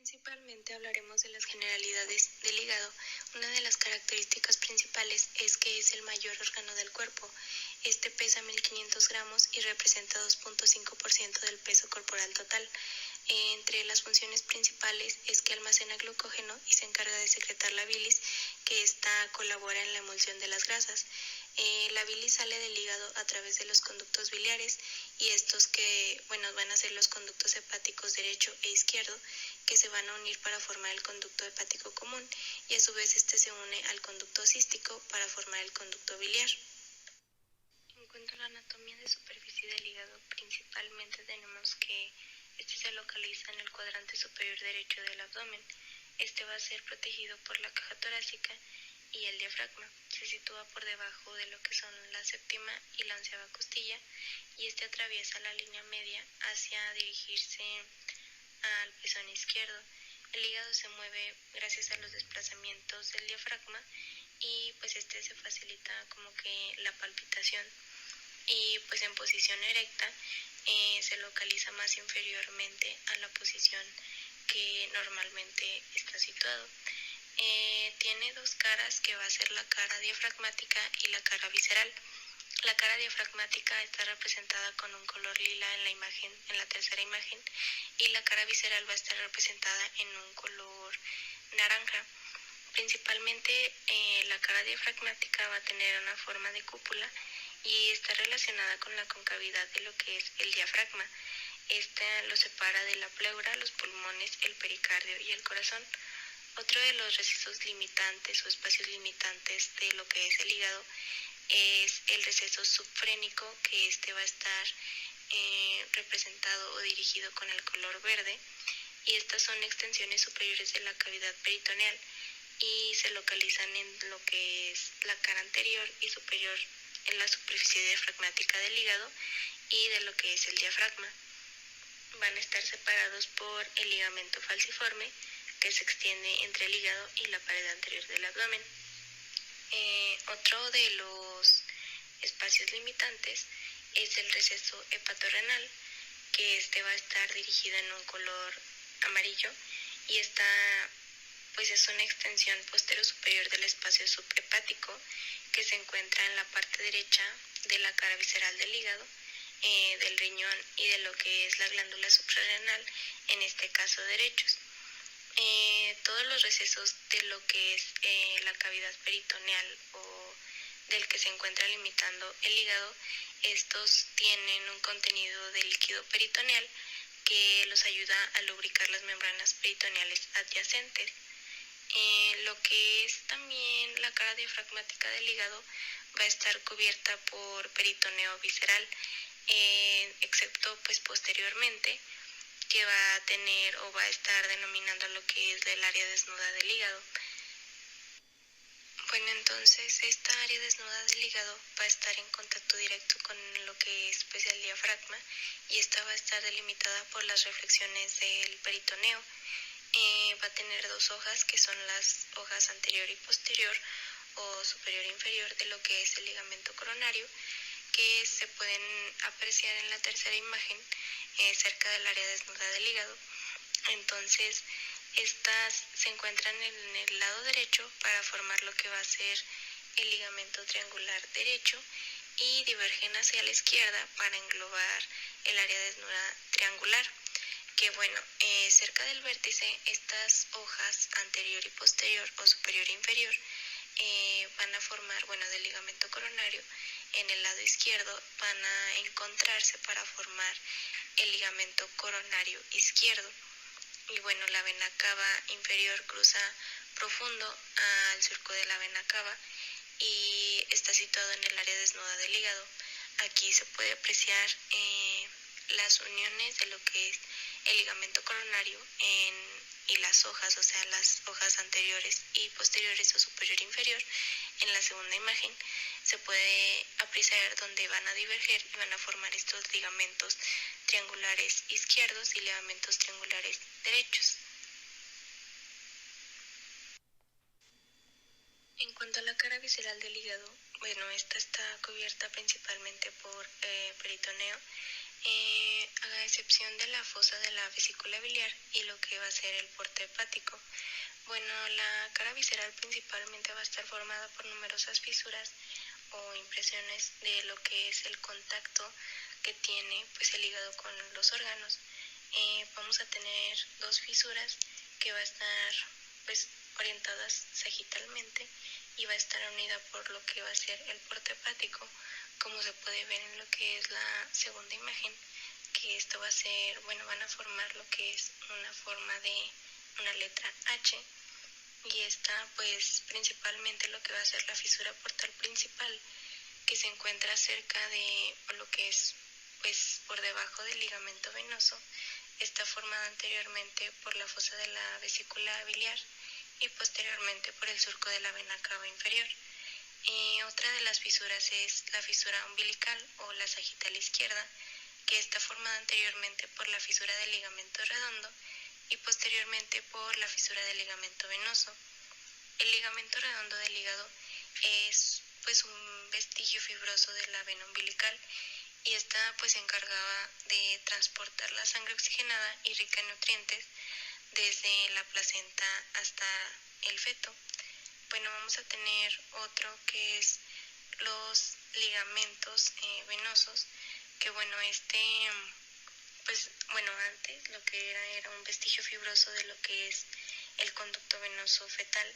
Principalmente hablaremos de las generalidades del hígado. Una de las características principales es que es el mayor órgano del cuerpo. Este pesa 1500 gramos y representa 2.5% del peso corporal total. Entre las funciones principales es que almacena glucógeno y se encarga de secretar la bilis, que esta colabora en la emulsión de las grasas. La bilis sale del hígado a través de los conductos biliares y estos van a ser los conductos hepáticos derecho e izquierdo, que se van a unir para formar el conducto hepático común, y a su vez este se une al conducto cístico para formar el conducto biliar. En cuanto a la anatomía de superficie del hígado, principalmente tenemos que este se localiza en el cuadrante superior derecho del abdomen. Este va a ser protegido por la caja torácica y el diafragma. Se sitúa por debajo de lo que son la séptima y la onceava costilla, y este atraviesa la línea media hacia dirigirse al pezón izquierdo. El hígado se mueve gracias a los desplazamientos del diafragma y pues este se facilita como que la palpitación, y pues en posición erecta se localiza más inferiormente a la posición que normalmente está situado. Tiene dos caras, que va a ser la cara diafragmática y la cara visceral. La cara diafragmática está representada con un color lila en la imagen, en la tercera imagen, y la cara visceral va a estar representada en un color naranja. Principalmente la cara diafragmática va a tener una forma de cúpula y está relacionada con la concavidad de lo que es el diafragma. Esta lo separa de la pleura, los pulmones, el pericardio y el corazón. Otro de los recesos limitantes o espacios limitantes de lo que es el hígado es el receso subfrénico, que este va a estar representado o dirigido con el color verde, y estas son extensiones superiores de la cavidad peritoneal y se localizan en lo que es la cara anterior y superior en la superficie diafragmática del hígado y de lo que es el diafragma. Van a estar separados por el ligamento falciforme, que se extiende entre el hígado y la pared anterior del abdomen. Otro de los espacios limitantes es el receso hepatorrenal, que este va a estar dirigido en un color amarillo, y esta pues es una extensión postero superior del espacio subhepático, que se encuentra en la parte derecha de la cara visceral del hígado, del riñón y de lo que es la glándula suprarrenal, en este caso derechos. Todos los recesos de lo que es la cavidad peritoneal o del que se encuentra limitando el hígado, estos tienen un contenido de líquido peritoneal que los ayuda a lubricar las membranas peritoneales adyacentes. Lo que es también la cara diafragmática del hígado va a estar cubierta por peritoneo visceral, excepto pues posteriormente, que va a tener o va a estar denominando lo que es el área desnuda del hígado. Bueno, entonces esta área desnuda del hígado va a estar en contacto directo con lo que es pues el diafragma, y esta va a estar delimitada por las reflexiones del peritoneo. Va a tener dos hojas, que son las hojas anterior y posterior o superior e inferior de lo que es el ligamento coronario, que se pueden apreciar en la tercera imagen cerca del área desnuda del hígado. Entonces estas se encuentran en el lado derecho para formar lo que va a ser el ligamento triangular derecho, y divergen hacia la izquierda para englobar el área desnuda triangular, que cerca del vértice estas hojas anterior y posterior o superior e inferior van a formar, del ligamento coronario, en el lado izquierdo van a encontrarse para formar el ligamento coronario izquierdo. Y la vena cava inferior cruza profundo al surco de la vena cava y está situado en el área desnuda del hígado. Aquí se puede apreciar las uniones de lo que es el ligamento coronario y las hojas, o sea, las hojas anteriores y posteriores o superior e inferior. En la segunda imagen se puede apreciar donde van a diverger y van a formar estos ligamentos triangulares izquierdos y ligamentos triangulares derechos. En cuanto a la cara visceral del hígado, esta está cubierta principalmente por peritoneo. a excepción de la fosa de la vesícula biliar y lo que va a ser el porte hepático. Bueno, la cara visceral principalmente va a estar formada por numerosas fisuras o impresiones de lo que es el contacto que tiene pues el hígado con los órganos. Vamos a tener dos fisuras que va a estar pues orientadas sagitalmente y va a estar unida por lo que va a ser el porte hepático, como se puede ver en lo que es la segunda imagen, que esto va a ser, bueno, van a formar lo que es una forma de una letra H, y esta pues principalmente lo que va a ser la fisura portal principal, que se encuentra cerca de lo que es pues por debajo del ligamento venoso. Está formada anteriormente por la fosa de la vesícula biliar y posteriormente por el surco de la vena cava inferior. Otra de las fisuras es la fisura umbilical o la sagital izquierda, que está formada anteriormente por la fisura del ligamento redondo y posteriormente por la fisura del ligamento venoso. El ligamento redondo del hígado es pues un vestigio fibroso de la vena umbilical, y esta pues se encargaba de transportar la sangre oxigenada y rica en nutrientes desde la placenta hasta el feto. Bueno, vamos a tener otro que es los ligamentos venosos, que bueno, pues bueno, antes lo que era un vestigio fibroso de lo que es el conducto venoso fetal,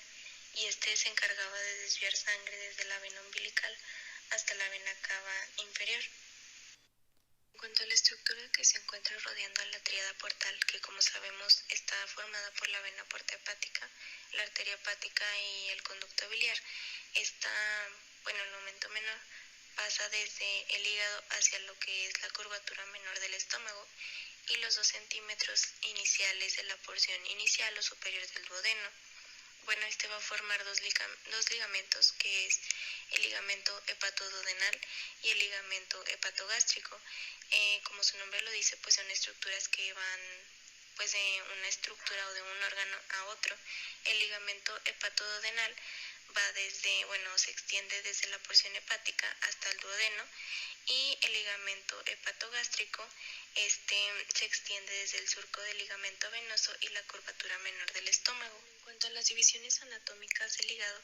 y este se encargaba de desviar sangre desde la vena umbilical hasta la vena cava inferior. En cuanto a la estructura que se encuentra rodeando a la tríada portal, que como sabemos está formada por la vena porta hepática, la arteria hepática y el conducto biliar, esta, bueno, el momento menor pasa desde el hígado hacia lo que es la curvatura menor del estómago y los 2 centímetros iniciales de la porción inicial o superior del duodeno. Bueno, este va a formar dos ligamentos, que es el ligamento hepatoduodenal y el ligamento hepatogástrico. Como su nombre lo dice, pues son estructuras que van pues de una estructura o de un órgano a otro. El ligamento hepatoduodenal va desde, bueno, se extiende desde la porción hepática hasta el duodeno, y el ligamento hepatogástrico se extiende desde el surco del ligamento venoso y la curvatura menor del estómago. En cuanto a las divisiones anatómicas del hígado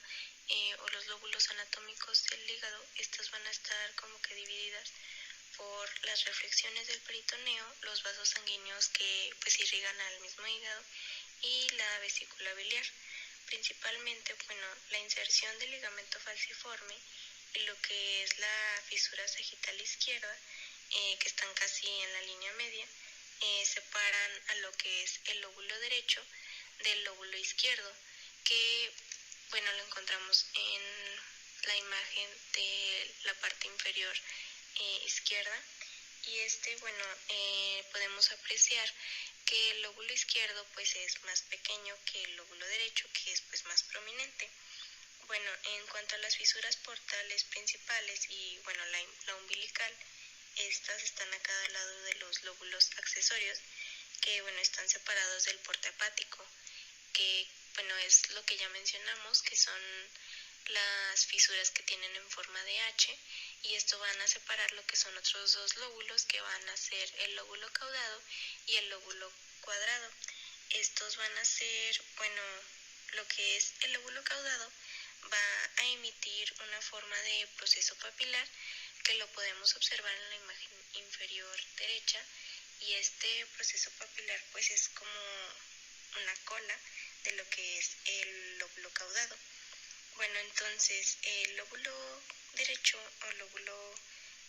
o los lóbulos anatómicos del hígado, estas van a estar como que divididas por las reflexiones del peritoneo, los vasos sanguíneos que pues irrigan al mismo hígado y la vesícula biliar. Principalmente, bueno, la inserción del ligamento falciforme y lo que es la fisura sagital izquierda, que están casi en la línea media, separan a lo que es el lóbulo derecho del lóbulo izquierdo, que bueno, lo encontramos en la imagen de la parte inferior izquierda, y bueno, podemos apreciar que el lóbulo izquierdo pues es más pequeño que el lóbulo derecho, que es pues más prominente. Bueno, en cuanto a las fisuras portales principales y bueno, la umbilical, estas están a cada lado de los lóbulos accesorios, que bueno, están separados del porte hepático, que bueno, es lo que ya mencionamos, que son las fisuras que tienen en forma de H, y esto van a separar lo que son otros dos lóbulos, que van a ser el lóbulo caudado y el lóbulo cuadrado. Estos van a ser, bueno, lo que es el lóbulo caudado va a emitir una forma de proceso papilar, que lo podemos observar en la imagen inferior derecha, y este proceso papilar pues es como una cola de lo que es el lóbulo caudado. Bueno, entonces el lóbulo derecho o lóbulo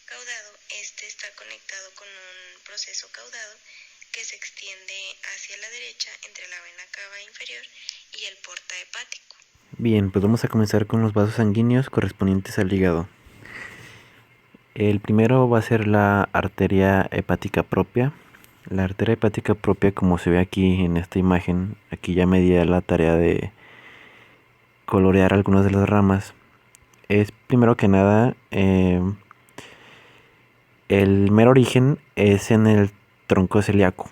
caudado, está conectado con un proceso caudado que se extiende hacia la derecha entre la vena cava inferior y el porta hepático. Bien, pues vamos a comenzar con los vasos sanguíneos correspondientes al hígado. El primero va a ser la arteria hepática propia. La arteria hepática propia, como se ve aquí en esta imagen, aquí ya me di a la tarea de colorear algunas de las ramas. Es primero que nada, el mero origen es en el tronco celíaco.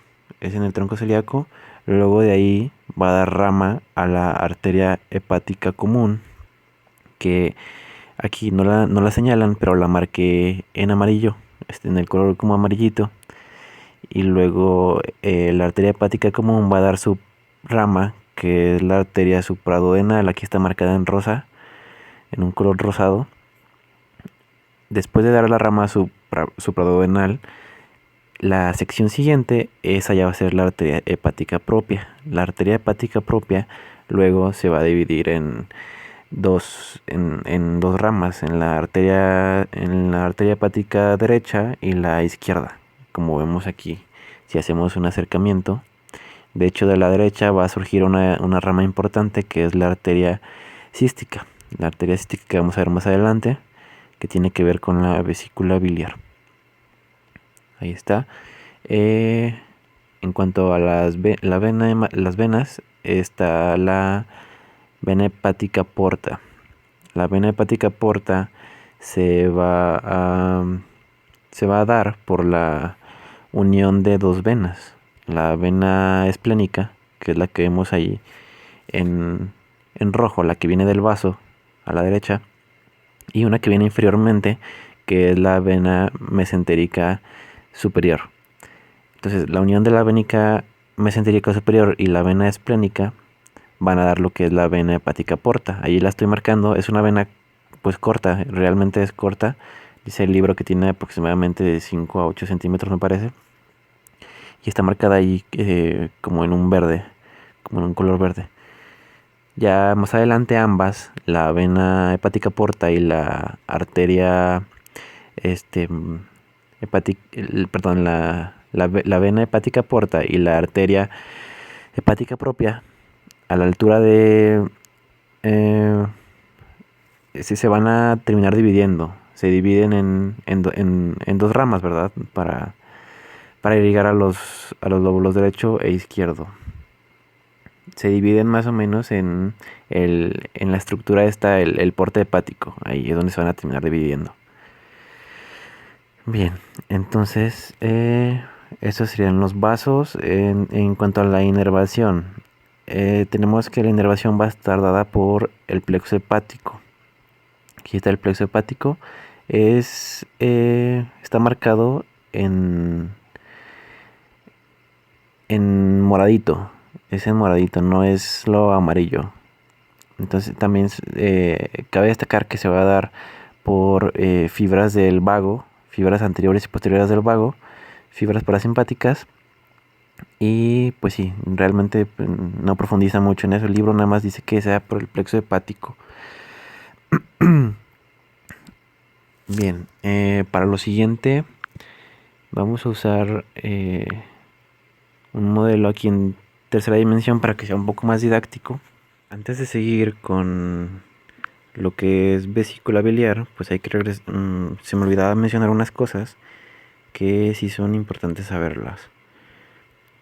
Luego de ahí va a dar rama a la arteria hepática común, que aquí no la señalan, pero la marqué en amarillo. en el color como amarillito. Y luego la arteria hepática común va a dar su rama, que es la arteria supraduodenal. Aquí está marcada en rosa, en un color rosado. Después de dar la rama supraduodenal, la sección siguiente, esa ya va a ser la arteria hepática propia. La arteria hepática propia luego se va a dividir en dos ramas, en la arteria hepática derecha y la izquierda, como vemos aquí. Si hacemos un acercamiento, de hecho de la derecha va a surgir una rama importante, que es la arteria cística. La arteria cística, que vamos a ver más adelante, que tiene que ver con la vesícula biliar. Ahí está. En cuanto a las venas, está la vena hepática porta. La vena hepática porta se va a dar por la unión de dos venas. La vena esplénica, que es la que vemos ahí en rojo, la que viene del vaso a la derecha, y una que viene inferiormente, que es la vena mesentérica superior. Entonces, la unión de la vena mesentérica superior y la vena esplénica van a dar lo que es la vena hepática porta. Ahí la estoy marcando. Es una vena pues corta, realmente es corta. Dice el libro que tiene aproximadamente de 5 a 8 centímetros, me parece. Y está marcada ahí como en un verde, como en un color verde. Ya más adelante ambas, la vena hepática porta y la arteria la vena hepática porta y la arteria hepática propia, a la altura de se van a terminar dividiendo. Se dividen en dos ramas, ¿verdad? Para irrigar a los lóbulos derecho e izquierdo. Se dividen más o menos en la estructura esta, el porte hepático. Ahí es donde se van a terminar dividiendo. Bien, entonces esos serían los vasos. En cuanto a la inervación, tenemos que la inervación va a estar dada por el plexo hepático. Aquí está el plexo hepático. Está marcado en moradito. Es en moradito, no es lo amarillo. Entonces también cabe destacar que se va a dar por fibras del vago, fibras anteriores y posteriores del vago, fibras parasimpáticas. Y pues sí, realmente no profundiza mucho en eso. El libro nada más dice que sea por el plexo hepático. Bien, para lo siguiente vamos a usar un modelo aquí en tercera dimensión para que sea un poco más didáctico. Antes de seguir con lo que es vesícula biliar, pues hay que se me olvidaba mencionar unas cosas que sí son importantes saberlas.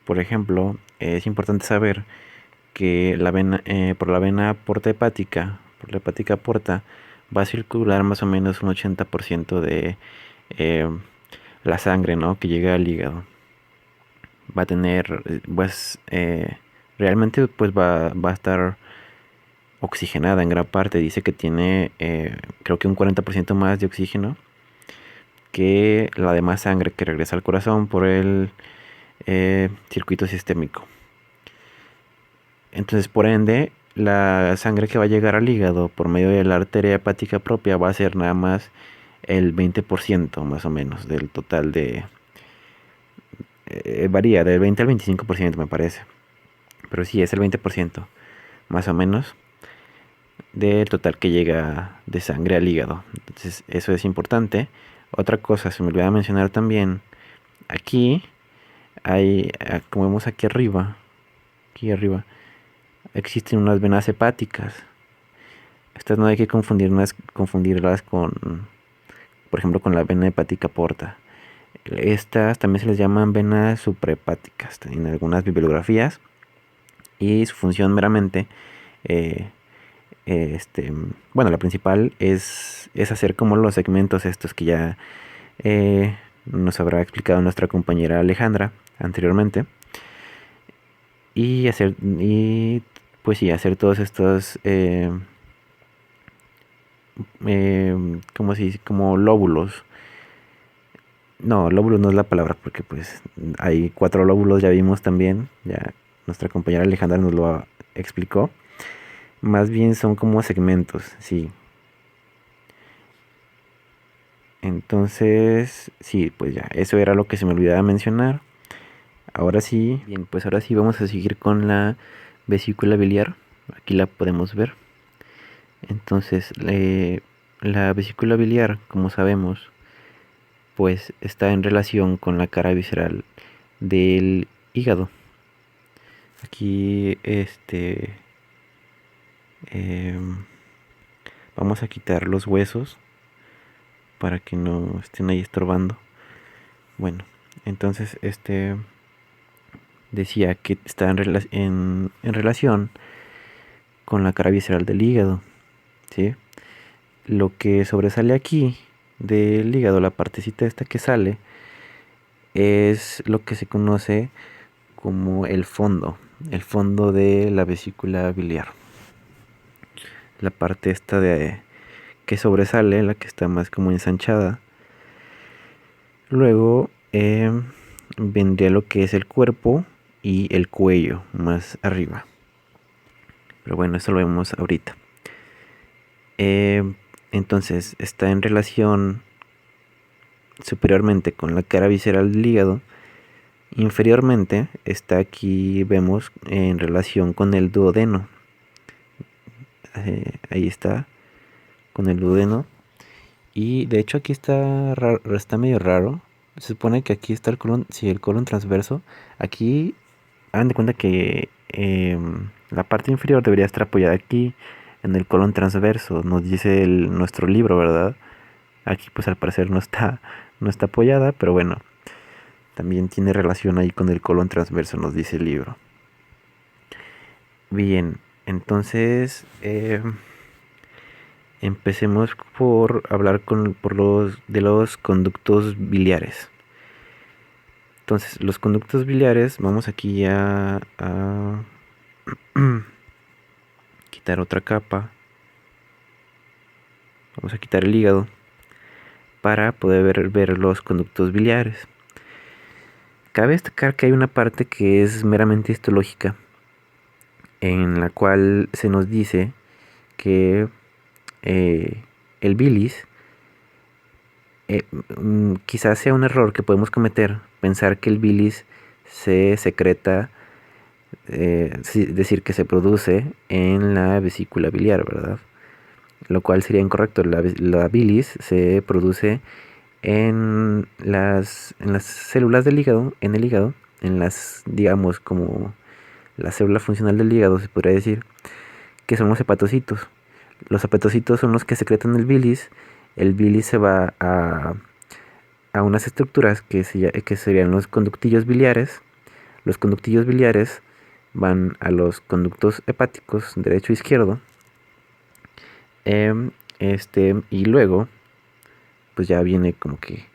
Por ejemplo, es importante saber que por la vena porta hepática, por la hepática porta, va a circular más o menos un 80% de la sangre, ¿no?, que llega al hígado. Va a tener, pues, realmente pues va a estar oxigenada en gran parte. Dice que tiene creo que un 40% más de oxígeno que la demás sangre que regresa al corazón por el circuito sistémico. Entonces, por ende, la sangre que va a llegar al hígado por medio de la arteria hepática propia va a ser nada más el 20% más o menos del total de... varía del 20 al 25%, me parece. Pero sí, es el 20% más o menos del total que llega de sangre al hígado. Entonces, eso es importante. Otra cosa, se me olvidaba mencionar también, aquí hay, como vemos aquí arriba, existen unas venas hepáticas. Estas no hay que confundirlas con, por ejemplo, con la vena hepática porta. Estas también se les llaman venas suprahepáticas en algunas bibliografías, y su función meramente, bueno, la principal es hacer como los segmentos estos que ya nos habrá explicado nuestra compañera Alejandra anteriormente, y pues sí, hacer todos estos como lóbulos No, lóbulo no es la palabra, porque pues hay 4 lóbulos, ya vimos también, ya nuestra compañera Alejandra nos lo explicó. Más bien son como segmentos, sí. Entonces, sí, pues ya, eso era lo que se me olvidaba mencionar. Ahora sí, bien, pues ahora sí vamos a seguir con la vesícula biliar. Aquí la podemos ver. Entonces, la vesícula biliar, como sabemos, pues está en relación con la cara visceral del hígado. Aquí, vamos a quitar los huesos para que no estén ahí estorbando. Bueno, entonces, decía que está en relación con la cara visceral del hígado, ¿sí? Lo que sobresale aquí del hígado, la partecita esta que sale, es lo que se conoce como el fondo de la vesícula biliar. La parte esta de que sobresale, la que está más como ensanchada. Luego vendría lo que es el cuerpo y el cuello más arriba. Pero bueno, eso lo vemos ahorita. Entonces está en relación superiormente con la cara visceral del hígado. Inferiormente está aquí, vemos, en relación con el duodeno. Ahí está, con el duodeno. Y de hecho aquí está medio raro. Se supone que aquí está el colon, sí, el colon transverso. Aquí, hagan de cuenta que la parte inferior debería estar apoyada aquí en el colon transverso. Nos dice nuestro libro, ¿verdad? Aquí pues al parecer no está apoyada, pero bueno. También tiene relación ahí con el colon transverso, nos dice el libro. Bien, entonces empecemos por hablar de los conductos biliares. Entonces, los conductos biliares, vamos aquí a quitar otra capa. Vamos a quitar el hígado para poder ver los conductos biliares. Cabe destacar que hay una parte que es meramente histológica, en la cual se nos dice que el bilis, quizás sea un error que podemos cometer, pensar que el bilis se secreta, decir que se produce en la vesícula biliar, ¿verdad? Lo cual sería incorrecto. La bilis se produce en las células del hígado, en el hígado, digamos, como la célula funcional del hígado, se podría decir, que son los hepatocitos. Los hepatocitos son los que secretan el bilis. El bilis se va a unas estructuras que serían los conductillos biliares. Los conductillos biliares van a los conductos hepáticos derecho e izquierdo. Y luego, pues ya viene como que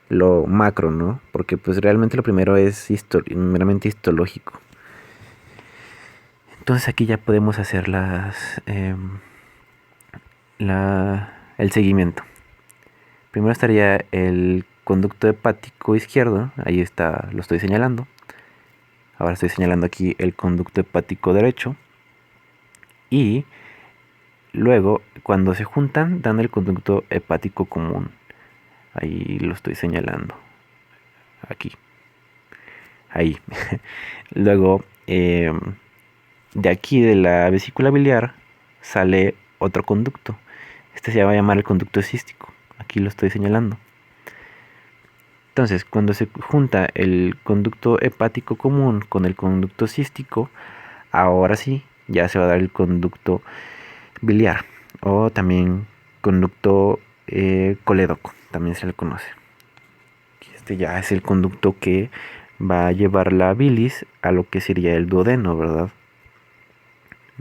lo macro, ¿no? Porque pues realmente lo primero es meramente histológico. Entonces aquí ya podemos hacer el seguimiento. Primero estaría el conducto hepático izquierdo, ahí está, lo estoy señalando. Ahora estoy señalando aquí el conducto hepático derecho. Y luego, cuando se juntan, dan el conducto hepático común. Ahí lo estoy señalando. Aquí. Ahí. Luego, de aquí de la vesícula biliar sale otro conducto. Este se va a llamar el conducto cístico. Aquí lo estoy señalando. Entonces, cuando se junta el conducto hepático común con el conducto cístico, ahora sí, ya se va a dar el conducto biliar o también conducto colédoco, también se le conoce. Este ya es el conducto que va a llevar la bilis a lo que sería el duodeno, ¿verdad?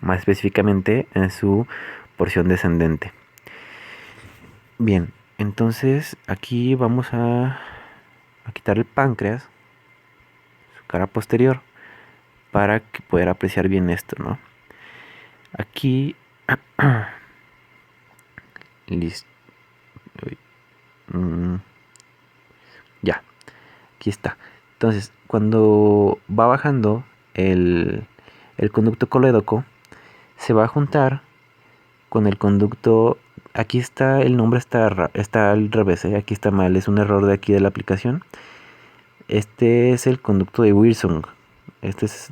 Más específicamente en su porción descendente. Bien, entonces aquí vamos a quitar el páncreas, su cara posterior, para poder apreciar bien esto, ¿no? Aquí, listo. Ya, aquí está. Entonces, cuando va bajando el conducto colédoco, se va a juntar con el conducto. Aquí está, el nombre está al revés, ¿eh? Aquí está mal, es un error de aquí de la aplicación. Este es el conducto de Wilson.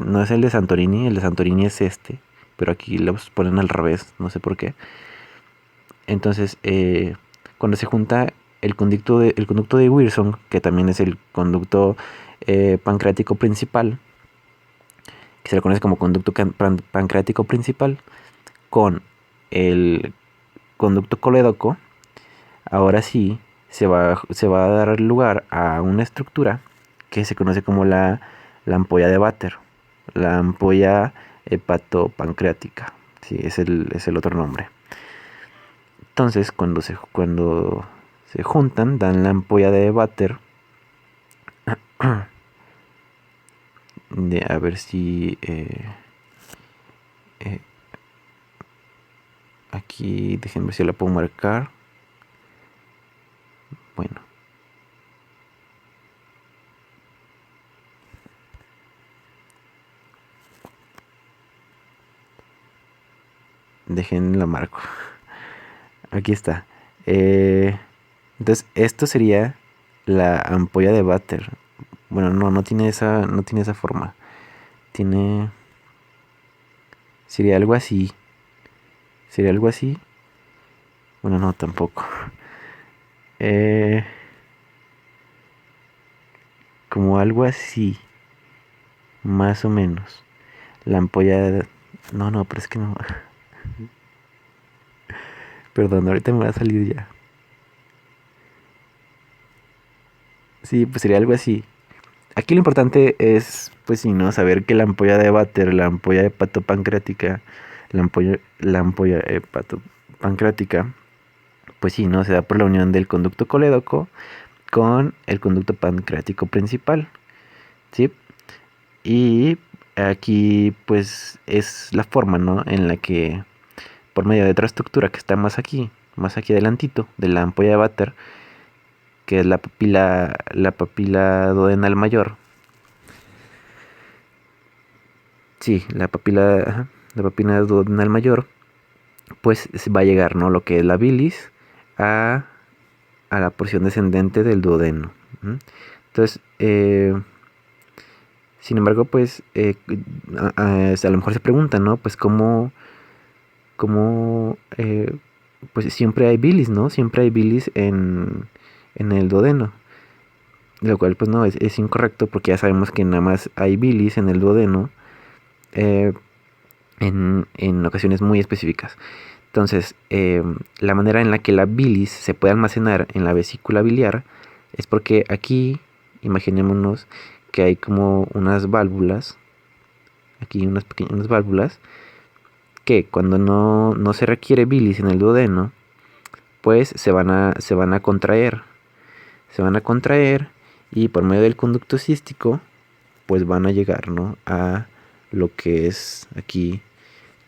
No es el de Santorini es este, pero aquí los ponen al revés, no sé por qué. Entonces, cuando se junta el conducto de Wilson, que también es el conducto pancreático principal, que se le conoce como conducto pancreático principal, con el conducto colédoco, ahora sí se va a dar lugar a una estructura que se conoce como la ampolla de Vater, la ampolla hepatopancreática. Sí, es el otro nombre. Entonces, cuando se juntan, dan la ampolla de Vater. A ver si aquí, déjenme ver si la puedo marcar. Bueno, dejen la marco. Aquí está. Entonces, esto sería la ampolla de Vater. Bueno, no tiene esa forma. Sería algo así. Sería algo así. Bueno, no, tampoco. Como algo así. Más o menos. La ampolla. No, pero es que no. Perdón, ahorita me va a salir ya. Sí, pues sería algo así. Aquí lo importante es, pues sí, ¿no? Saber que la ampolla de Vater, la ampolla hepatopancreática, la ampolla hepatopancreática, pues sí, ¿no? Se da por la unión del conducto colédoco con el conducto pancreático principal, ¿sí? Y aquí, pues, es la forma, ¿no? En la que, por medio de otra estructura que está más aquí adelantito, de la ampolla de Vater, que es la papila duodenal mayor. Sí, la papila duodenal mayor, pues se va a llegar, ¿no? Lo que es la bilis a la porción descendente del duodeno. Entonces, sin embargo, pues a lo mejor se preguntan, ¿no? Pues cómo pues siempre hay bilis, ¿no? Siempre hay bilis en el duodeno. Lo cual, pues no, es incorrecto porque ya sabemos que nada más hay bilis en el duodeno en ocasiones muy específicas. Entonces, la manera en la que la bilis se puede almacenar en la vesícula biliar es porque aquí, imaginémonos que hay como unas válvulas, aquí unas pequeñas válvulas, que cuando no se requiere bilis en el duodeno, pues se van a contraer. Se van a contraer y por medio del conducto cístico, pues van a llegar, ¿no? A lo que es aquí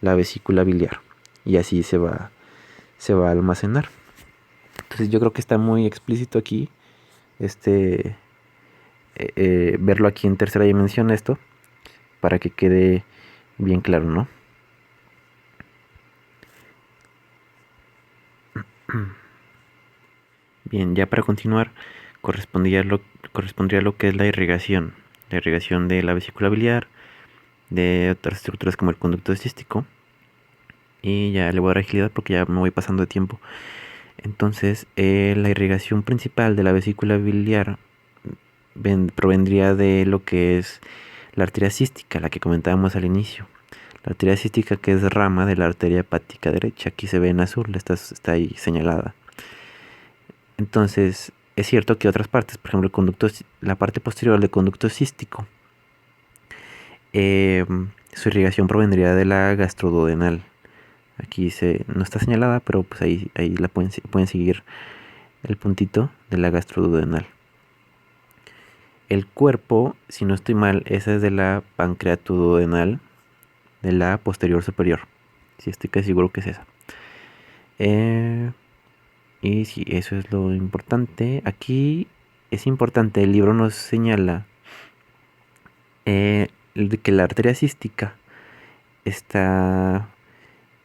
la vesícula biliar. Y así se va a almacenar. Entonces yo creo que está muy explícito aquí verlo aquí en tercera dimensión esto, para que quede bien claro, ¿no? Bien, ya para continuar, correspondría lo que es la irrigación de la vesícula biliar, de otras estructuras como el conducto cístico, y ya le voy a dar agilidad porque ya me voy pasando de tiempo. Entonces, la irrigación principal de la vesícula biliar provendría de lo que es la arteria cística, la que comentábamos al inicio. La arteria cística, que es rama de la arteria hepática derecha, aquí se ve en azul, está ahí señalada. Entonces, es cierto que otras partes, por ejemplo, la parte posterior del conducto cístico, su irrigación provendría de la gastroduodenal. Aquí no está señalada, pero pues ahí la pueden seguir el puntito de la gastroduodenal. El cuerpo, si no estoy mal, esa es de la pancreatoduodenal, de la posterior superior. Sí, estoy casi seguro que es esa. Y sí, eso es lo importante. Aquí es importante, el libro nos señala que la arteria cística está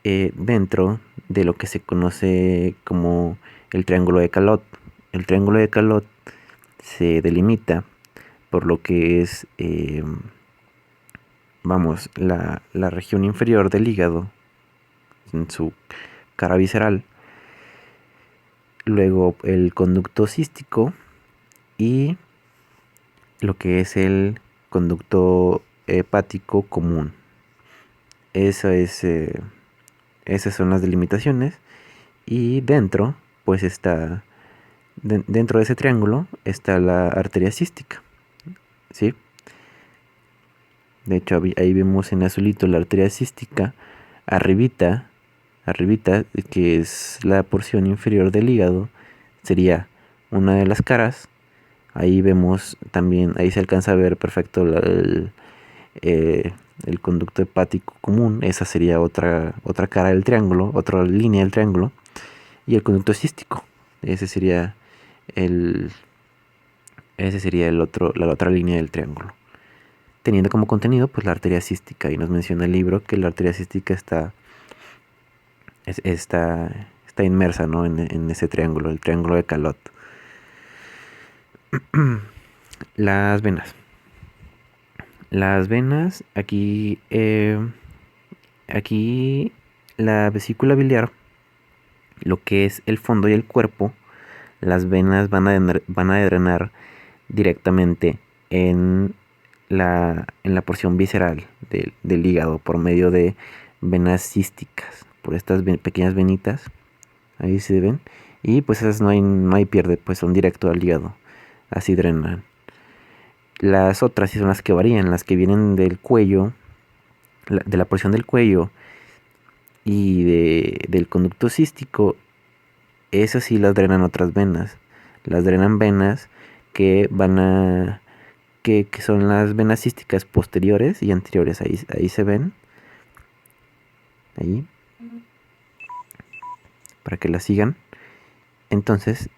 dentro de lo que se conoce como el triángulo de Calot. El triángulo de Calot se delimita por lo que es, la región inferior del hígado, en su cara visceral, luego el conducto cístico y lo que es el conducto hepático común. Esas son las delimitaciones, y dentro, pues está, dentro de ese triángulo está la arteria cística, ¿sí? De hecho, ahí vemos en azulito la arteria cística, arribita, que es la porción inferior del hígado, sería una de las caras. Ahí vemos también, ahí se alcanza a ver perfecto el conducto hepático común. Esa sería otra cara del triángulo, otra línea del triángulo. Y el conducto cístico, ese sería la otra línea del triángulo, teniendo como contenido pues la arteria cística. Y nos menciona el libro que la arteria cística está inmersa, ¿no?, en ese triángulo, el triángulo de Calot. Las venas, aquí la vesícula biliar, lo que es el fondo y el cuerpo, las venas van a drenar directamente en la porción visceral del hígado por medio de venas císticas, por estas pequeñas venitas, ahí se ven, y pues esas no hay pierde, pues son directo al hígado, así drenan. Las otras sí son las que varían, las que vienen del cuello, de la porción del cuello y del conducto cístico. Esas sí las drenan otras venas, las drenan venas que son las venas císticas posteriores y anteriores. Ahí se ven, ahí, para que las sigan. Entonces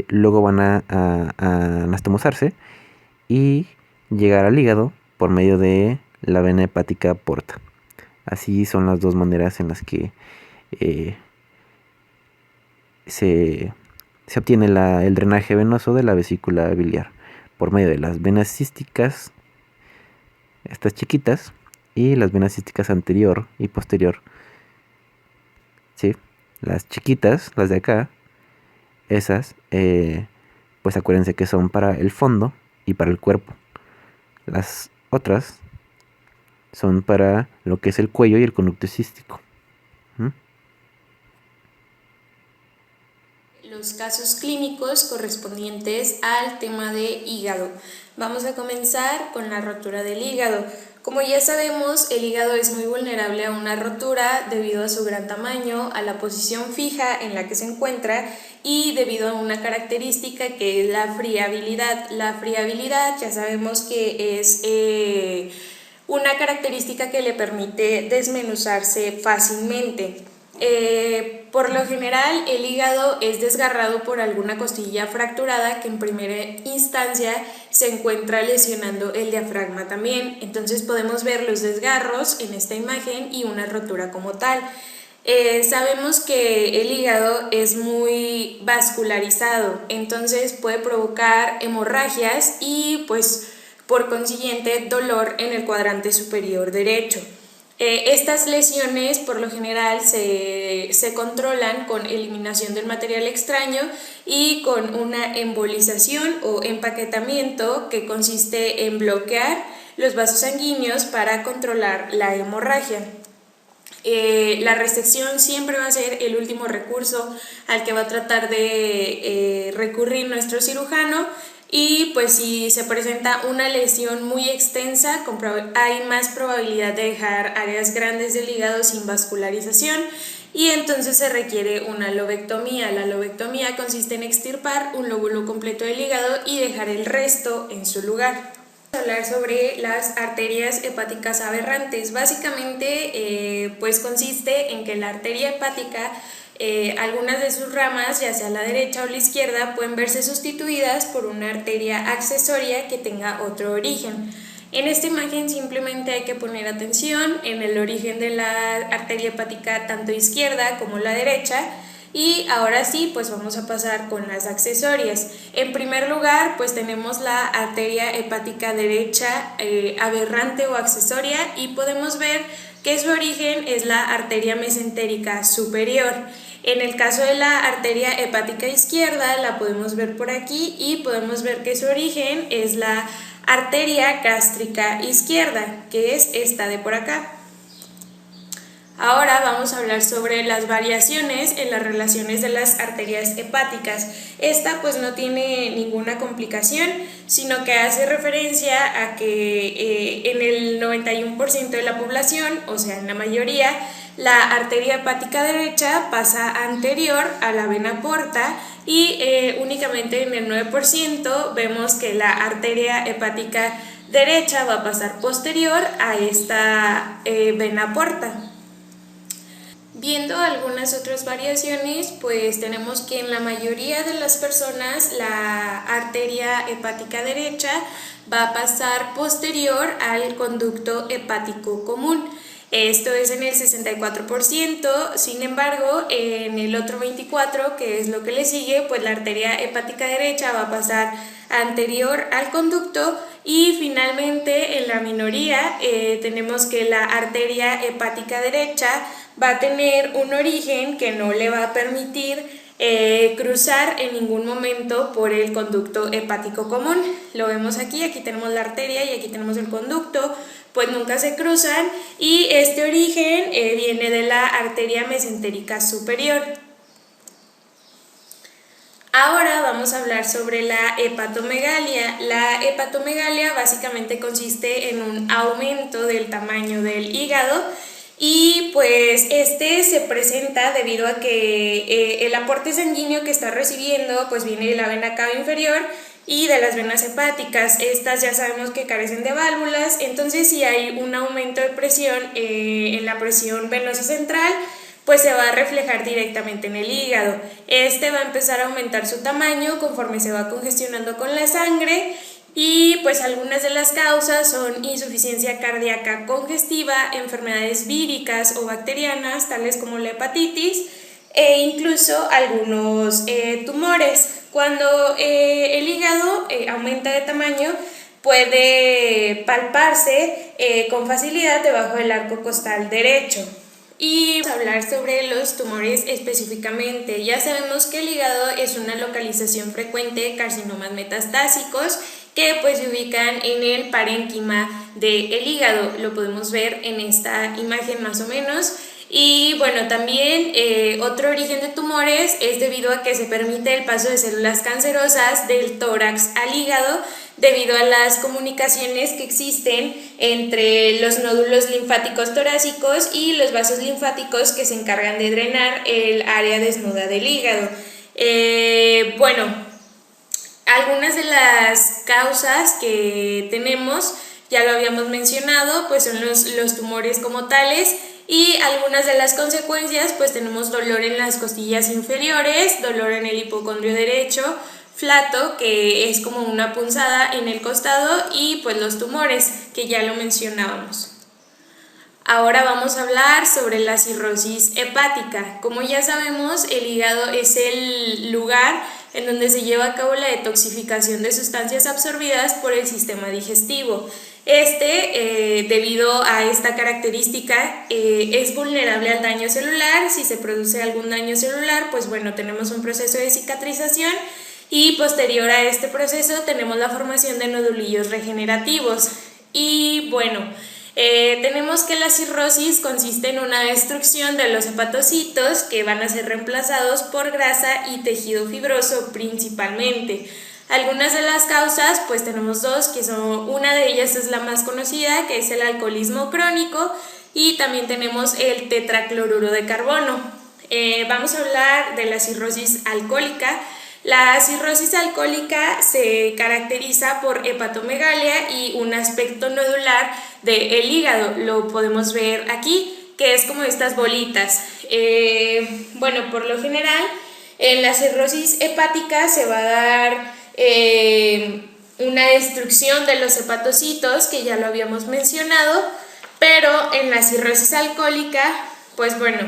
luego van a anastomosarse y llegar al hígado por medio de la vena hepática porta. Así son las dos maneras en las que se obtiene el drenaje venoso de la vesícula biliar, por medio de las venas císticas, estas chiquitas, y las venas císticas anterior y posterior. ¿Sí? Las chiquitas, las de acá, esas, pues acuérdense que son para el fondo y para el cuerpo. Las otras son para lo que es el cuello y el conducto cístico. Los casos clínicos correspondientes al tema de hígado. Vamos a comenzar con la rotura del hígado. Como ya sabemos, el hígado es muy vulnerable a una rotura debido a su gran tamaño, a la posición fija en la que se encuentra y debido a una característica que es la friabilidad. La friabilidad ya sabemos que es una característica que le permite desmenuzarse fácilmente. Por lo general, el hígado es desgarrado por alguna costilla fracturada que en primera instancia se encuentra lesionando el diafragma también. Entonces podemos ver los desgarros en esta imagen y una rotura como tal. Sabemos que el hígado es muy vascularizado, entonces puede provocar hemorragias y pues por consiguiente dolor en el cuadrante superior derecho. Estas lesiones por lo general se controlan con eliminación del material extraño y con una embolización o empaquetamiento que consiste en bloquear los vasos sanguíneos para controlar la hemorragia. La resección siempre va a ser el último recurso al que va a tratar de recurrir nuestro cirujano. Y pues si se presenta una lesión muy extensa, hay más probabilidad de dejar áreas grandes del hígado sin vascularización y entonces se requiere una lobectomía. La lobectomía consiste en extirpar un lóbulo completo del hígado y dejar el resto en su lugar. Vamos a hablar sobre las arterias hepáticas aberrantes. Básicamente pues consiste en que la arteria hepática algunas de sus ramas, ya sea la derecha o la izquierda, pueden verse sustituidas por una arteria accesoria que tenga otro origen. En esta imagen simplemente hay que poner atención en el origen de la arteria hepática tanto izquierda como la derecha. Y ahora sí, pues vamos a pasar con las accesorias. En primer lugar, pues tenemos la arteria hepática derecha aberrante o accesoria, y podemos ver que su origen es la arteria mesentérica superior. En el caso de la arteria hepática izquierda, la podemos ver por aquí y podemos ver que su origen es la arteria gástrica izquierda, que es esta de por acá. Ahora vamos a hablar sobre las variaciones en las relaciones de las arterias hepáticas. Esta pues no tiene ninguna complicación, sino que hace referencia a que en el 91% de la población, o sea en la mayoría, la arteria hepática derecha pasa anterior a la vena porta, y únicamente en el 9% vemos que la arteria hepática derecha va a pasar posterior a esta vena porta. Viendo algunas otras variaciones, pues tenemos que en la mayoría de las personas la arteria hepática derecha va a pasar posterior al conducto hepático común. Esto es en el 64%, sin embargo, en el otro 24%, que es lo que le sigue, pues la arteria hepática derecha va a pasar anterior al conducto, y finalmente en la minoría tenemos que la arteria hepática derecha va a tener un origen que no le va a permitir cruzar en ningún momento por el conducto hepático común. Lo vemos aquí tenemos la arteria y aquí tenemos el conducto, pues nunca se cruzan, y este origen viene de la arteria mesentérica superior. Ahora vamos a hablar sobre la hepatomegalia. La hepatomegalia básicamente consiste en un aumento del tamaño del hígado, y pues este se presenta debido a que el aporte sanguíneo que está recibiendo pues viene de la vena cava inferior y de las venas hepáticas. Estas ya sabemos que carecen de válvulas, entonces si hay un aumento de presión en la presión venosa central, pues se va a reflejar directamente en el hígado. Este va a empezar a aumentar su tamaño conforme se va congestionando con la sangre, y pues algunas de las causas son insuficiencia cardíaca congestiva, enfermedades víricas o bacterianas tales como la hepatitis, e incluso algunos tumores. Cuando el hígado aumenta de tamaño, puede palparse con facilidad debajo del arco costal derecho. Y vamos a hablar sobre los tumores específicamente. Ya sabemos que el hígado es una localización frecuente de carcinomas metastásicos que pues se ubican en el parénquima del hígado. Lo podemos ver en esta imagen más o menos. Y bueno, también otro origen de tumores es debido a que se permite el paso de células cancerosas del tórax al hígado, debido a las comunicaciones que existen entre los nódulos linfáticos torácicos y los vasos linfáticos que se encargan de drenar el área desnuda del hígado. Bueno, algunas de las causas que tenemos, ya lo habíamos mencionado, pues son los tumores como tales, y algunas de las consecuencias, pues tenemos dolor en las costillas inferiores, dolor en el hipocondrio derecho, flato, que es como una punzada en el costado, y pues los tumores, que ya lo mencionábamos. Ahora vamos a hablar sobre la cirrosis hepática. Como ya sabemos, el hígado es el lugar en donde se lleva a cabo la detoxificación de sustancias absorbidas por el sistema digestivo. Debido a esta característica, es vulnerable al daño celular. Si se produce algún daño celular, pues bueno, tenemos un proceso de cicatrización, y posterior a este proceso tenemos la formación de nodulillos regenerativos. Y bueno, tenemos que la cirrosis consiste en una destrucción de los hepatocitos, que van a ser reemplazados por grasa y tejido fibroso principalmente. Algunas de las causas, pues tenemos dos, que son, una de ellas es la más conocida, que es el alcoholismo crónico, y también tenemos el tetracloruro de carbono. Vamos a hablar de la cirrosis alcohólica. La cirrosis alcohólica se caracteriza por hepatomegalia y un aspecto nodular del hígado. Lo podemos ver aquí. que es como estas bolitas. Bueno, por lo general en la cirrosis hepática se va a dar una destrucción de los hepatocitos, que ya lo habíamos mencionado, pero en la cirrosis alcohólica, pues bueno,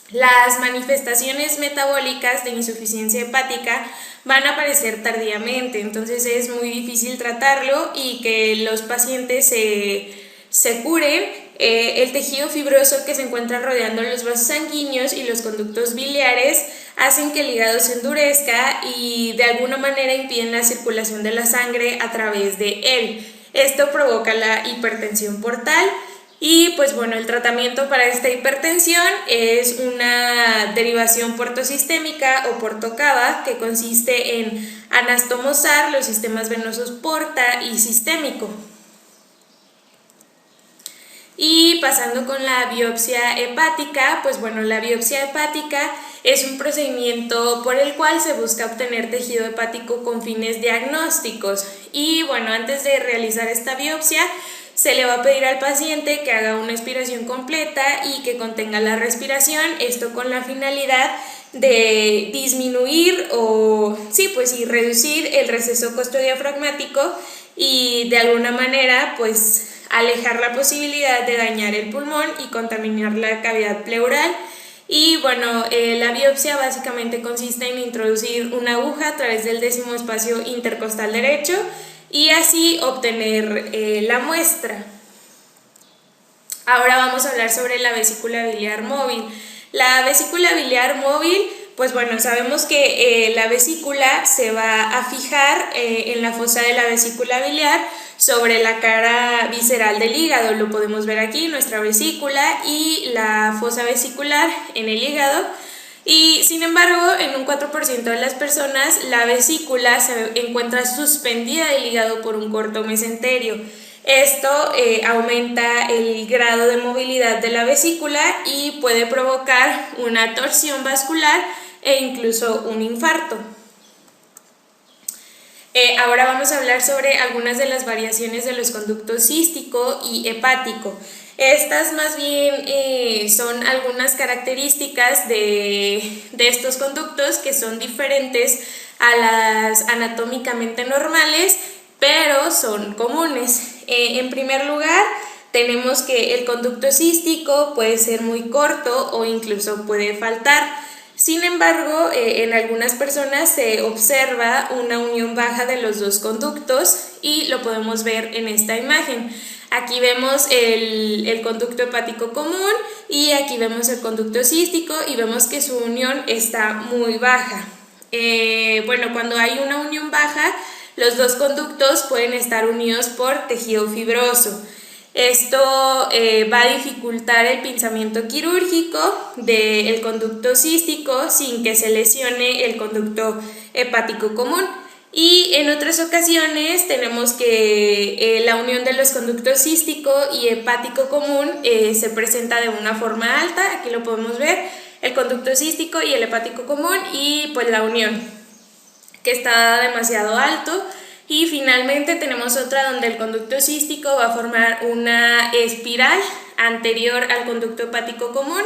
las manifestaciones metabólicas de insuficiencia hepática van a aparecer tardíamente, entonces es muy difícil tratarlo y que los pacientes se curen. El tejido fibroso que se encuentra rodeando los vasos sanguíneos y los conductos biliares hacen que el hígado se endurezca y de alguna manera impiden la circulación de la sangre a través de él. Esto provoca la hipertensión portal. Y pues bueno, el tratamiento para esta hipertensión es una derivación portosistémica o portocava, que consiste en anastomosar los sistemas venosos porta y sistémico. Y pasando con la biopsia hepática, pues bueno, la biopsia hepática es un procedimiento por el cual se busca obtener tejido hepático con fines diagnósticos. Y bueno, antes de realizar esta biopsia, se le va a pedir al paciente que haga una aspiración completa y que contenga la respiración, esto con la finalidad de disminuir y reducir el receso costodiafragmático y de alguna manera pues alejar la posibilidad de dañar el pulmón y contaminar la cavidad pleural. Y bueno, la biopsia básicamente consiste en introducir una aguja a través del 10º espacio intercostal derecho y así obtener la muestra. Ahora vamos a hablar sobre la vesícula biliar móvil. La vesícula biliar móvil, pues bueno, sabemos que la vesícula se va a fijar en la fosa de la vesícula biliar sobre la cara visceral del hígado. Lo podemos ver aquí, nuestra vesícula y la fosa vesicular en el hígado. Y sin embargo, en un 4% de las personas la vesícula se encuentra suspendida del hígado por un corto mesenterio. Esto aumenta el grado de movilidad de la vesícula y puede provocar una torsión vascular e incluso un infarto. Ahora vamos a hablar sobre algunas de las variaciones de los conductos cístico y hepático. Estas más bien son algunas características de estos conductos que son diferentes a las anatómicamente normales, pero son comunes. En primer lugar, tenemos que el conducto cístico puede ser muy corto o incluso puede faltar. Sin embargo, en algunas personas se observa una unión baja de los dos conductos y lo podemos ver en esta imagen. Aquí vemos el conducto hepático común y aquí vemos el conducto cístico y vemos que su unión está muy baja. Cuando hay una unión baja, los dos conductos pueden estar unidos por tejido fibroso. Esto va a dificultar el pinzamiento quirúrgico del conducto cístico sin que se lesione el conducto hepático común. Y en otras ocasiones tenemos que la unión de los conductos cístico y hepático común se presenta de una forma alta. Aquí lo podemos ver, el conducto cístico y el hepático común y pues la unión que está demasiado alto. Y finalmente tenemos otra donde el conducto cístico va a formar una espiral anterior al conducto hepático común.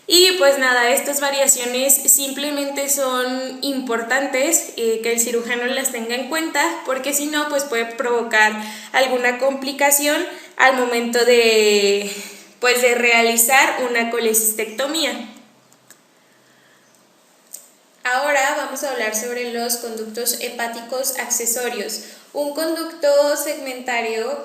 Y pues nada, estas variaciones simplemente son importantes que el cirujano las tenga en cuenta, porque si no, pues puede provocar alguna complicación al momento de realizar una colecistectomía. Ahora vamos a hablar sobre los conductos hepáticos accesorios. Un conducto segmentario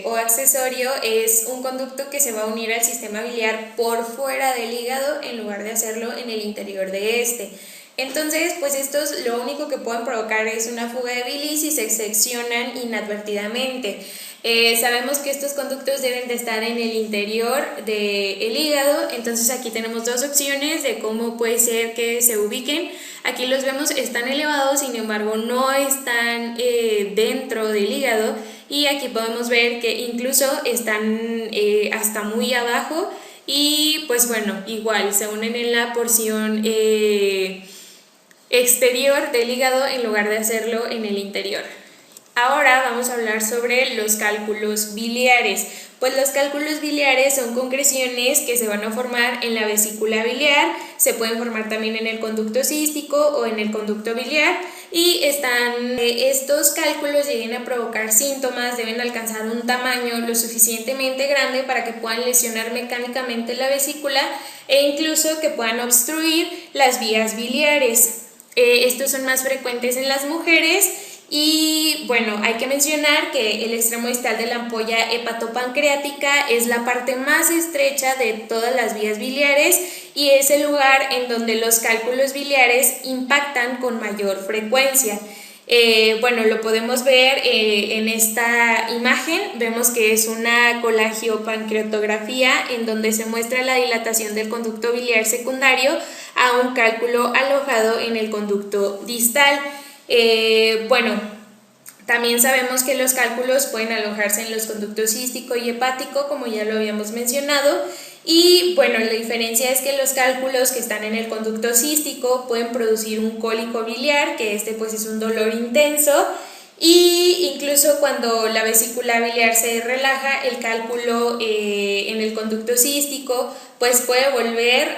o accesorio es un conducto que se va a unir al sistema biliar por fuera del hígado en lugar de hacerlo en el interior de este. Entonces, pues estos lo único que pueden provocar es una fuga de bilis y se seccionan inadvertidamente. Sabemos que estos conductos deben de estar en el interior del hígado, entonces aquí tenemos dos opciones de cómo puede ser que se ubiquen. Aquí los vemos, están elevados, sin embargo no están dentro del hígado, y aquí podemos ver que incluso están hasta muy abajo y pues bueno, igual se unen en la porción exterior del hígado en lugar de hacerlo en el interior. Ahora vamos a hablar sobre los cálculos biliares. Pues los cálculos biliares son concreciones que se van a formar en la vesícula biliar, se pueden formar también en el conducto cístico o en el conducto biliar y estos cálculos lleguen a provocar síntomas, deben alcanzar un tamaño lo suficientemente grande para que puedan lesionar mecánicamente la vesícula e incluso que puedan obstruir las vías biliares. Estos son más frecuentes en las mujeres. Y bueno, hay que mencionar que el extremo distal de la ampolla hepatopancreática es la parte más estrecha de todas las vías biliares y es el lugar en donde los cálculos biliares impactan con mayor frecuencia. Bueno, lo podemos ver en esta imagen, vemos que es una colangiopancreatografía en donde se muestra la dilatación del conducto biliar secundario a un cálculo alojado en el conducto distal. Bueno, también sabemos que los cálculos pueden alojarse en los conductos cístico y hepático, como ya lo habíamos mencionado, y bueno, la diferencia es que los cálculos que están en el conducto cístico pueden producir un cólico biliar, que pues es un dolor intenso, y incluso cuando la vesícula biliar se relaja, el cálculo en el conducto cístico pues puede volver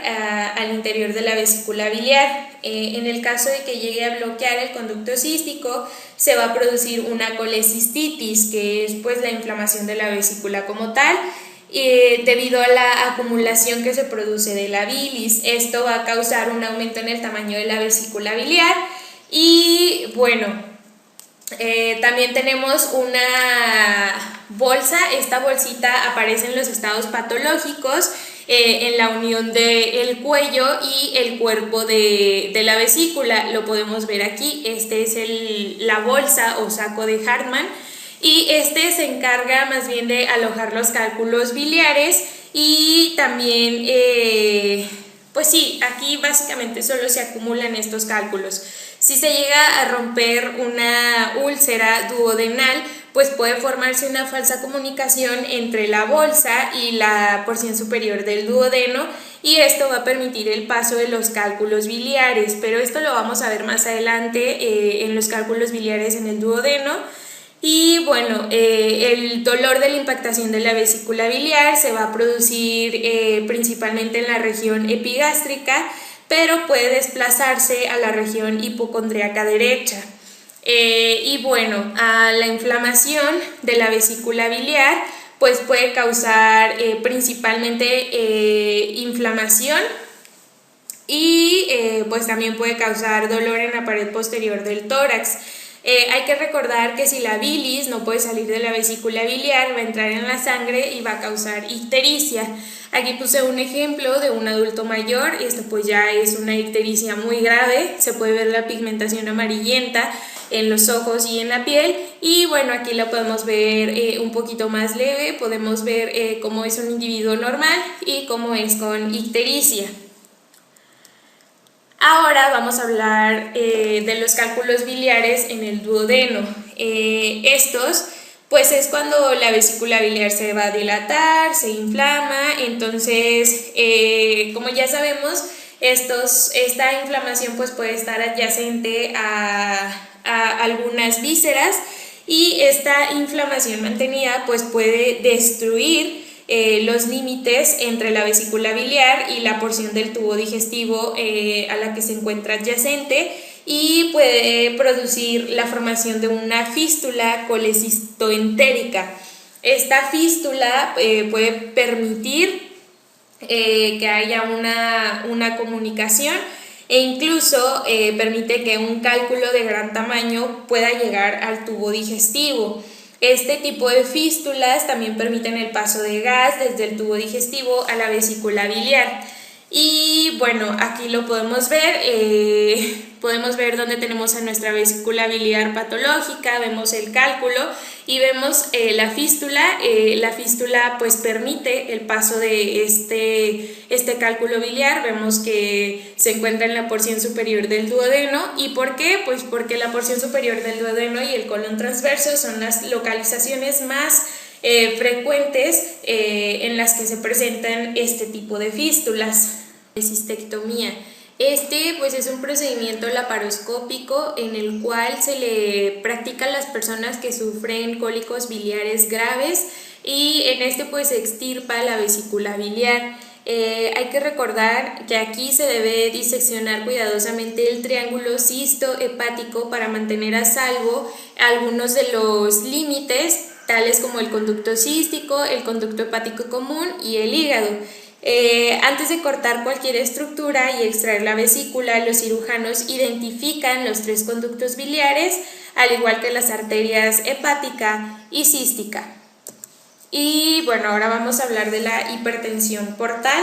al interior de la vesícula biliar. En el caso de que llegue a bloquear el conducto cístico, se va a producir una colecistitis, que es pues la inflamación de la vesícula como tal, debido a la acumulación que se produce de la bilis. Esto va a causar un aumento en el tamaño de la vesícula biliar y bueno, también tenemos una bolsa. Esta bolsita aparece en los estados patológicos en la unión del cuello y el cuerpo de la vesícula. Lo podemos ver aquí. Este es la bolsa o saco de Hartmann y este se encarga más bien de alojar los cálculos biliares y también pues sí, aquí básicamente solo se acumulan estos cálculos. Si se llega a romper una úlcera duodenal, pues puede formarse una falsa comunicación entre la bolsa y la porción superior del duodeno y esto va a permitir el paso de los cálculos biliares, pero esto lo vamos a ver más adelante en los cálculos biliares en el duodeno. Y bueno, el dolor de la impactación de la vesícula biliar se va a producir principalmente en la región epigástrica, pero puede desplazarse a la región hipocondríaca derecha. Y bueno, a la inflamación de la vesícula biliar pues puede causar principalmente inflamación y pues también puede causar dolor en la pared posterior del tórax. Hay que recordar que si la bilis no puede salir de la vesícula biliar, va a entrar en la sangre y va a causar ictericia. Aquí puse un ejemplo de un adulto mayor, esto pues ya es una ictericia muy grave, se puede ver la pigmentación amarillenta en los ojos y en la piel y bueno, aquí lo podemos ver un poquito más leve, podemos ver cómo es un individuo normal y cómo es con ictericia. Ahora vamos a hablar de los cálculos biliares en el duodeno. Estos pues es cuando la vesícula biliar se va a dilatar, se inflama, entonces como ya sabemos, esta inflamación pues puede estar adyacente a algunas vísceras y esta inflamación mantenida pues puede destruir los límites entre la vesícula biliar y la porción del tubo digestivo a la que se encuentra adyacente y puede producir la formación de una fístula colecistoentérica. Esta fístula puede permitir que haya una comunicación e incluso permite que un cálculo de gran tamaño pueda llegar al tubo digestivo. Este tipo de fístulas también permiten el paso de gas desde el tubo digestivo a la vesícula biliar. Y bueno, aquí lo podemos ver donde tenemos a nuestra vesícula biliar patológica, vemos el cálculo y vemos la fístula. La fístula pues permite el paso de este cálculo biliar, vemos que se encuentra en la porción superior del duodeno. ¿Y por qué? Pues porque la porción superior del duodeno y el colon transverso son las localizaciones más frecuentes en las que se presentan este tipo de fístulas. Cistectomía. Este pues es un procedimiento laparoscópico en el cual se le practica a las personas que sufren cólicos biliares graves y en este pues se extirpa la vesícula biliar. Hay que recordar que aquí se debe diseccionar cuidadosamente el triángulo cisto-hepático para mantener a salvo algunos de los límites, tales como el conducto cístico, el conducto hepático común y el hígado. Antes de cortar cualquier estructura y extraer la vesícula, los cirujanos identifican los 3 conductos biliares, al igual que las arterias hepática y cística. Y bueno, ahora vamos a hablar de la hipertensión portal.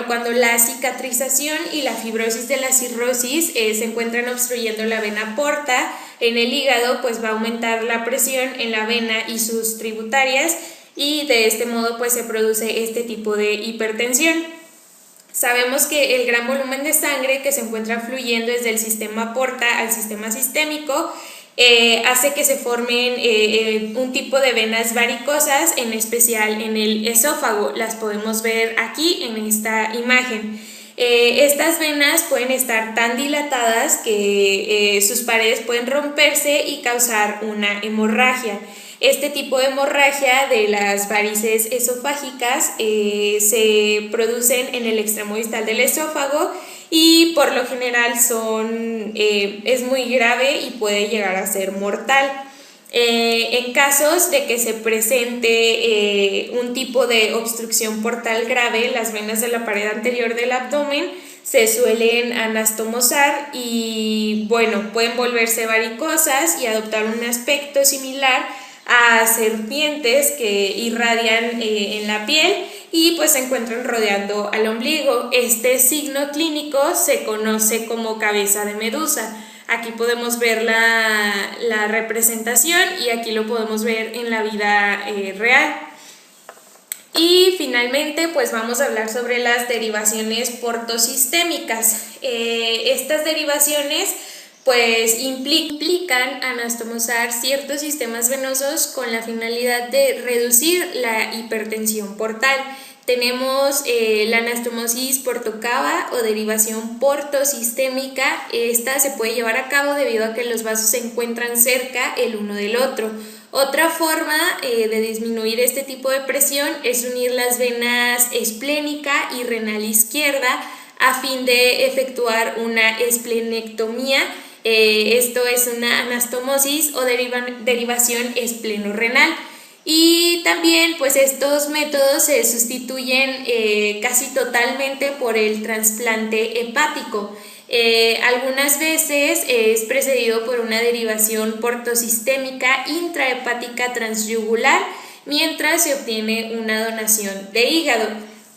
Cuando la cicatrización y la fibrosis de la cirrosis se encuentran obstruyendo la vena porta en el hígado, pues va a aumentar la presión en la vena y sus tributarias y de este modo pues se produce este tipo de hipertensión. Sabemos que el gran volumen de sangre que se encuentra fluyendo desde el sistema porta al sistema sistémico hace que se formen un tipo de venas varicosas, en especial en el esófago. Las podemos ver aquí en esta imagen. Estas venas pueden estar tan dilatadas que sus paredes pueden romperse y causar una hemorragia. Este tipo de hemorragia de las varices esofágicas se producen en el extremo distal del esófago y por lo general es muy grave y puede llegar a ser mortal. En casos de que se presente un tipo de obstrucción portal grave, las venas de la pared anterior del abdomen se suelen anastomosar y pueden volverse varicosas y adoptar un aspecto similar a serpientes que irradian en la piel y pues se encuentran rodeando al ombligo. Este signo clínico se conoce como cabeza de medusa. Aquí podemos ver la representación y aquí lo podemos ver en la vida real. Y finalmente pues vamos a hablar sobre las derivaciones portosistémicas. Estas derivaciones pues implican anastomosar ciertos sistemas venosos con la finalidad de reducir la hipertensión portal. Tenemos la anastomosis portocava o derivación portosistémica. Esta se puede llevar a cabo debido a que los vasos se encuentran cerca el uno del otro. Otra forma de disminuir este tipo de presión es unir las venas esplénica y renal izquierda a fin de efectuar una esplenectomía. Esto es una anastomosis o derivación esplenorrenal. Y también pues estos métodos se sustituyen casi totalmente por el trasplante hepático. Algunas veces es precedido por una derivación portosistémica intrahepática transyugular mientras se obtiene una donación de hígado.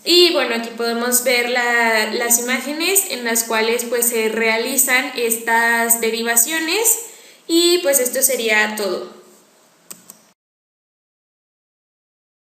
Y aquí podemos ver las imágenes en las cuales pues se realizan estas derivaciones y pues esto sería todo.